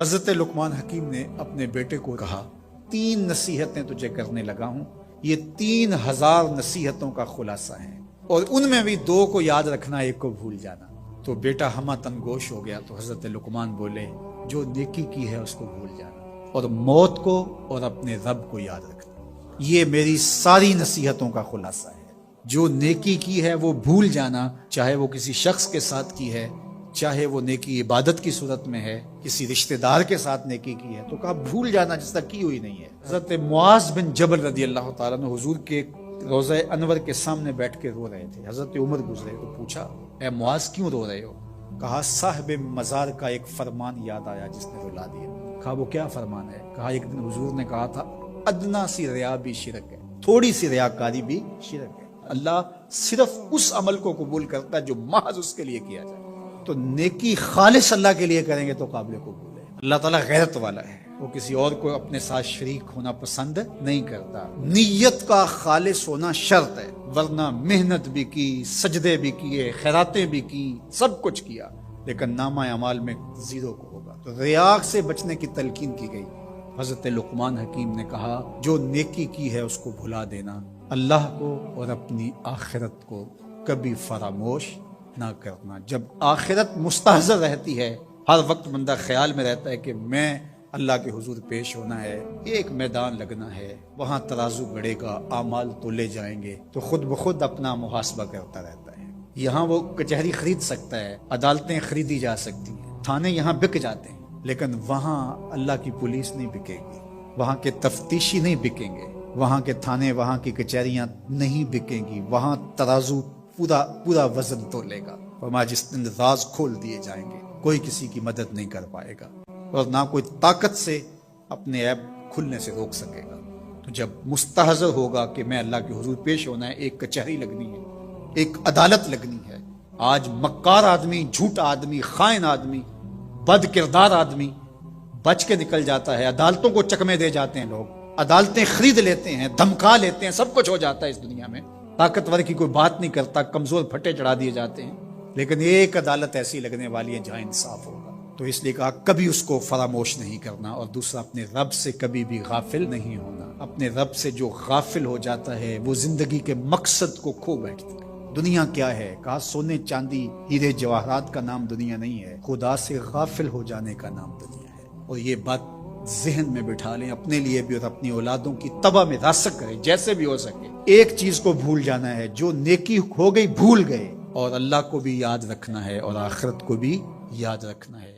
حضرت لقمان حکیم نے اپنے بیٹے کو کہا 3 نصیحتیں تجھے کرنے لگا ہوں، یہ 3000 نصیحتوں کا خلاصہ ہے، اور ان میں بھی 2 کو یاد رکھنا، 1 کو بھول جانا۔ تو بیٹا ہمہ تنگوش ہو گیا، تو حضرت لقمان بولے جو نیکی کی ہے اس کو بھول جانا، اور موت کو اور اپنے رب کو یاد رکھنا۔ یہ میری ساری نصیحتوں کا خلاصہ ہے۔ جو نیکی کی ہے وہ بھول جانا، چاہے وہ کسی شخص کے ساتھ کی ہے، چاہے وہ نیکی عبادت کی صورت میں ہے، کسی رشتہ دار کے ساتھ نیکی کی ہے، تو کہا بھول جانا جس طرح کی ہوئی نہیں ہے۔ حضرت معاذ بن جبل رضی اللہ تعالیٰ عنہ حضور کے روضہ انور کے سامنے بیٹھ کے رو رہے تھے۔ حضرت عمر گزرے تو پوچھا اے معاذ کیوں رو رہے ہو؟ کہا صاحب مزار کا ایک فرمان یاد آیا جس نے رلا دیا۔ کہا وہ کیا فرمان ہے؟ کہا ایک دن حضور نے کہا تھا ادنا سی ریا بھی شرک ہے، تھوڑی سی ریاکاری بھی شرک ہے۔ اللہ صرف اس عمل کو قبول کرتا ہے جو محض اس کے لیے کیا جائے۔ تو نیکی خالص اللہ کے لیے کریں گے تو قابل قبول ہے۔ اللہ تعالیٰ غیرت والا ہے، وہ کسی اور کو اپنے ساتھ شریک ہونا پسند نہیں کرتا۔ نیت کا خالص ہونا شرط ہے، ورنہ محنت بھی کی، سجدے بھی کیے، خیراتیں بھی کی، سب کچھ کیا، لیکن نامہ اعمال میں 0 کو ہوگا۔ تو ریاء سے بچنے کی تلقین کی گئی۔ حضرت لقمان حکیم نے کہا جو نیکی کی ہے اس کو بھلا دینا، اللہ کو اور اپنی آخرت کو کبھی فراموش نہ کرنا۔ جب آخرت مستحضر رہتی ہے، ہر وقت بندہ خیال میں رہتا ہے کہ میں اللہ کے حضور پیش ہونا ہے، ایک میدان لگنا ہے، وہاں ترازو گڑے گا، اعمال تولے جائیں گے، تو خود بخود اپنا محاسبہ کرتا رہتا ہے۔ یہاں وہ کچہری خرید سکتا ہے، عدالتیں خریدی جا سکتی ہیں، تھانے یہاں بک جاتے ہیں، لیکن وہاں اللہ کی پولیس نہیں بکے گی، وہاں کے تفتیشی نہیں بکیں گے، وہاں کے تھانے، وہاں کی کچہریاں نہیں بکیں گی، وہاں ترازو پورا وزن تولے گا۔ فرمایا جس دن راز کھول دیے جائیں گے کوئی کسی کی مدد نہیں کر پائے گا، اور نہ کوئی طاقت سے اپنے عیب کھلنے سے روک سکے گا۔ تو جب مستحضر ہوگا کہ میں اللہ کے حضور پیش ہونا ہے، ایک کچہری لگنی ہے، ایک عدالت لگنی ہے۔ آج مکار آدمی، جھوٹا آدمی، خائن آدمی، بد کردار آدمی بچ کے نکل جاتا ہے، عدالتوں کو چکمے دے جاتے ہیں، لوگ عدالتیں خرید لیتے ہیں، دھمکا لیتے ہیں، سب کچھ ہو جاتا ہے اس دنیا میں، طاقتور کی کوئی بات نہیں کرتا، کمزور پھٹے چڑھا دیے جاتے ہیں، لیکن ایک عدالت ایسی لگنے والی ہے جہاں انصاف ہوگا۔ تو اس لیے کہا کبھی اس کو فراموش نہیں کرنا، اور دوسرا اپنے رب سے کبھی بھی غافل نہیں ہونا۔ اپنے رب سے جو غافل ہو جاتا ہے وہ زندگی کے مقصد کو کھو بیٹھتا ہے۔ دنیا کیا ہے؟ کہا سونے چاندی ہیرے جواہرات کا نام دنیا نہیں ہے، خدا سے غافل ہو جانے کا نام دنیا ہے۔ اور یہ بات ذہن میں بٹھا لیں، اپنے لیے بھی اور اپنی اولادوں کی تباہ میں راسخ کریں جیسے بھی ہو سکے۔ ایک چیز کو بھول جانا ہے، جو نیکی ہو گئی بھول گئے، اور اللہ کو بھی یاد رکھنا ہے اور آخرت کو بھی یاد رکھنا ہے۔